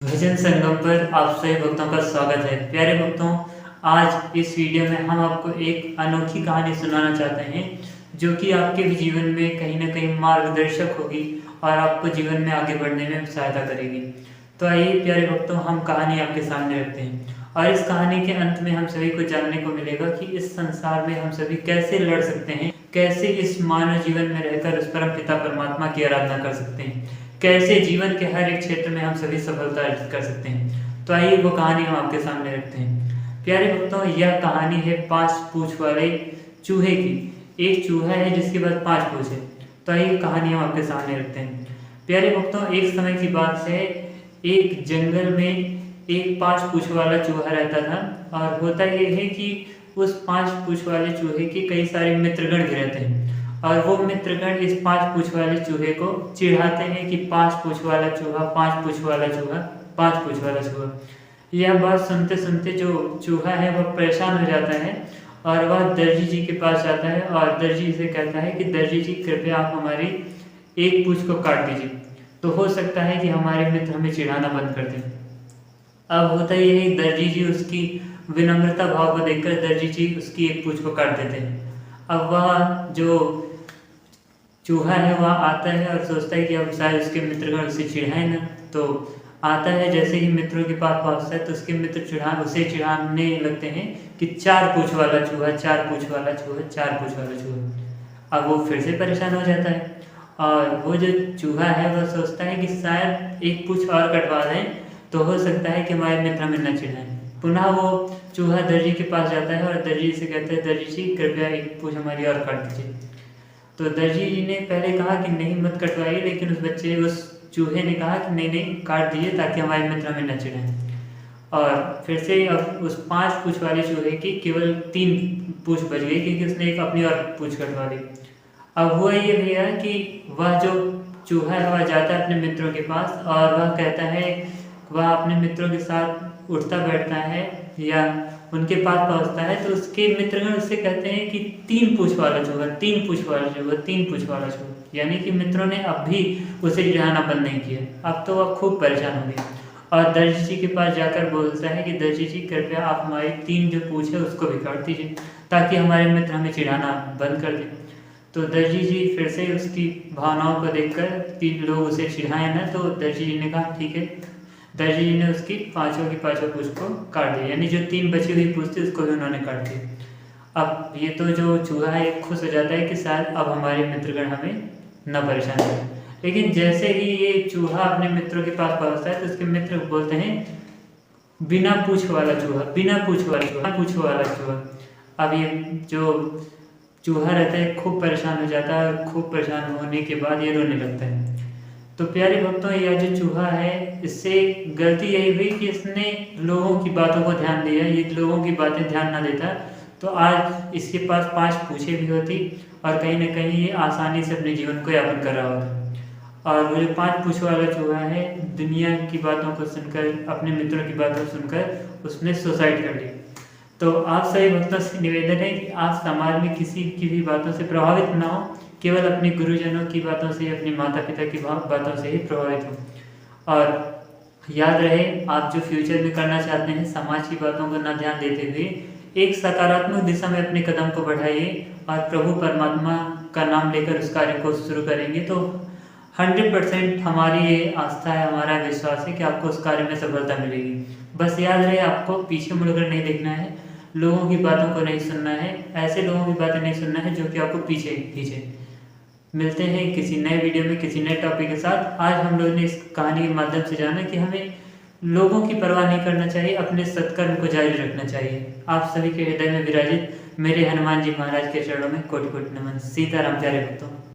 भजन संगम पर आप सभी भक्तों का स्वागत है। प्यारे भक्तों, आज इस वीडियो में हम आपको एक अनोखी कहानी सुनाना चाहते हैं जो कि आपके भी जीवन में कहीं ना कहीं मार्गदर्शक होगी और आपको जीवन में आगे बढ़ने में सहायता करेगी। तो आइए प्यारे भक्तों, हम कहानी आपके सामने रखते हैं और इस कहानी के अंत में हम सभी को जानने को मिलेगा कि इस संसार में हम सभी कैसे लड़ सकते हैं, कैसे इस मानव जीवन में रहकर उस परम पिता परमात्मा की आराधना कर सकते हैं, कैसे जीवन के हर एक क्षेत्र में हम सभी सफलता अर्जित कर सकते हैं। तो आइए वो कहानी हम आपके सामने रखते हैं। प्यारे भक्तों, यह कहानी है 5 पूंछ वाले चूहे की। एक चूहा है जिसके पास 5 पूंछ है। तो आइए कहानी हम आपके सामने रखते हैं। प्यारे भक्तों, एक समय की बात है, एक जंगल में एक 5 पूंछ वाला चूहा रहता था और होता यह है कि उस 5 पूंछ वाले चूहे के कई सारे मित्रगण भी रहते हैं और वो मित्रगण इस 5 पूंछ वाले चूहे को चिढ़ाते हैं कि 5 पूंछ वाला चूहा, 5 पूंछ वाला चूहा, 5 पूंछ वाला चूहा। यह बात सुनते सुनते जो चूहा है वह परेशान हो जाता है और वह दर्जी जी के पास जाता है और दर्जी से कहता है कि दर्जी जी, कृपया आप हमारी एक पूंछ को काट दीजिए, तो हो सकता है कि हमारे मित्र हमें चिढ़ाना बंद कर दें। अब होता यह है, दर्जी जी उसकी विनम्रता भाव को देखकर दर्जी जी उसकी एक पूंछ को काट देते हैं। अब वह जो चूहा है वह आता है और सोचता है कि अब शायद उसके मित्रगण उसे चिढ़ाए ना, तो आता है। जैसे ही मित्रों के पास पहुंचता है तो उसके मित्र उसे चिढ़ाने लगते हैं कि 4 पूंछ वाला चूहा, 4 पूंछ वाला चूहा, 4 पूंछ वाला चूहा। अब वो फिर से परेशान हो जाता है और वो जो चूहा है वह सोचता है कि शायद एक पूंछ और कटवा दें तो हो सकता है कि हमारे मित्र हमें न चिढ़ाएं। पुनः वो चूहा दर्जी के पास जाता है और दर्जी से कहता है, दर्जी जी, कृपया एक पूंछ हमारी और काट दीजिए। तो दर्जी जी ने पहले कहा कि नहीं मत कटवाइए, लेकिन उस चूहे ने कहा कि नहीं नहीं, काट दीजिए ताकि हमारे मित्र हमें न चिढ़ाएं। और फिर से अब उस 5 पूंछ वाले चूहे की केवल 3 पूंछ बच गई क्योंकि उसने एक अपनी और पूंछ कटवा ली। अब हुआ ये भैया कि वह जो चूहा है वह जाता है अपने मित्रों के पास और वह कहता है, वह अपने मित्रों के साथ उठता बैठता है या उनके पास पहुंचता है तो उसके मित्रगण उससे कहते हैं कि 3 पूंछ वाला चूहा, 3 पूंछ वाला चूहा, 3 पूंछ वाला चूहा। यानी कि मित्रों ने अब भी उसे चिढ़ाना बंद नहीं किया। अब तो वह खूब परेशान हो गया और दर्जी जी के पास जाकर बोलता है कि दर्जी जी, कृपया आप हमारी 3 जो पूंछ है उसको भी काट दीजिए ताकि हमारे मित्र हमें चिढ़ाना बंद कर दें। तो दर्जी जी फिर से उसकी भावनाओं को देखकर कि लोग उसे चिढ़ाएं ना, तो दर्जी जी ने कहा ठीक है। दर्जी जी ने उसकी पांचों की पांचों पूंछ को काट दिया, यानी जो 3 बची हुई पूंछ थी उसको भी उन्होंने काट दिया। अब ये तो जो चूहा है खुश हो जाता है कि शायद अब हमारे मित्रगण हमें न परेशान करें। लेकिन जैसे ही ये चूहा अपने मित्रों के पास पहुंचता है तो उसके मित्र बोलते हैं, बिना पूंछ वाला चूहा, बिना पूंछ वाला चूहा, पूंछ वाला चूहा। अब ये जो चूहा रहता है खूब परेशान हो जाता है और खूब परेशान होने के बाद ये रोने लगता है। तो प्यारे भक्तों, यह जो चूहा है इससे गलती यही हुई कि इसने लोगों की बातों को ध्यान दिया। ये लोगों की बातें ध्यान ना देता तो आज इसके पास 5 पूंछें भी होती और कहीं ना कहीं ये आसानी से अपने जीवन को यापन कर रहा होता। और वो जो 5 पूंछ वाला चूहा है, दुनिया की बातों को सुनकर, अपने मित्रों की बातों को सुनकर उसने सुसाइड कर ली। तो आप सभी भक्तों से निवेदन है कि आप समाज में किसी की भी बातों से प्रभावित ना हो, केवल अपने गुरुजनों की बातों से, अपने माता पिता की बातों से ही प्रभावित हो। और याद रहे, आप जो फ्यूचर में करना चाहते हैं, समाज की बातों को न ध्यान देते हुए एक सकारात्मक दिशा में अपने कदम को बढ़ाइए और प्रभु परमात्मा का नाम लेकर उस कार्य को शुरू करेंगे तो 100% हमारी ये आस्था है, हमारा विश्वास है कि आपको उस कार्य में सफलता मिलेगी। बस याद रहे, आपको पीछे मुड़कर नहीं देखना है, लोगों की बातों को नहीं सुनना है, ऐसे लोगों की बातें नहीं सुनना है जो कि आपको पीछे खींचे। मिलते हैं किसी नए वीडियो में किसी नए टॉपिक के साथ। आज हम लोगों ने इस कहानी के माध्यम से जाना कि हमें लोगों की परवाह नहीं करना चाहिए, अपने सत्कर्म को जारी रखना चाहिए। आप सभी के हृदय में विराजित मेरे हनुमान जी महाराज के चरणों में कोटि कोटि नमन। सीताराम प्यारे भक्तों।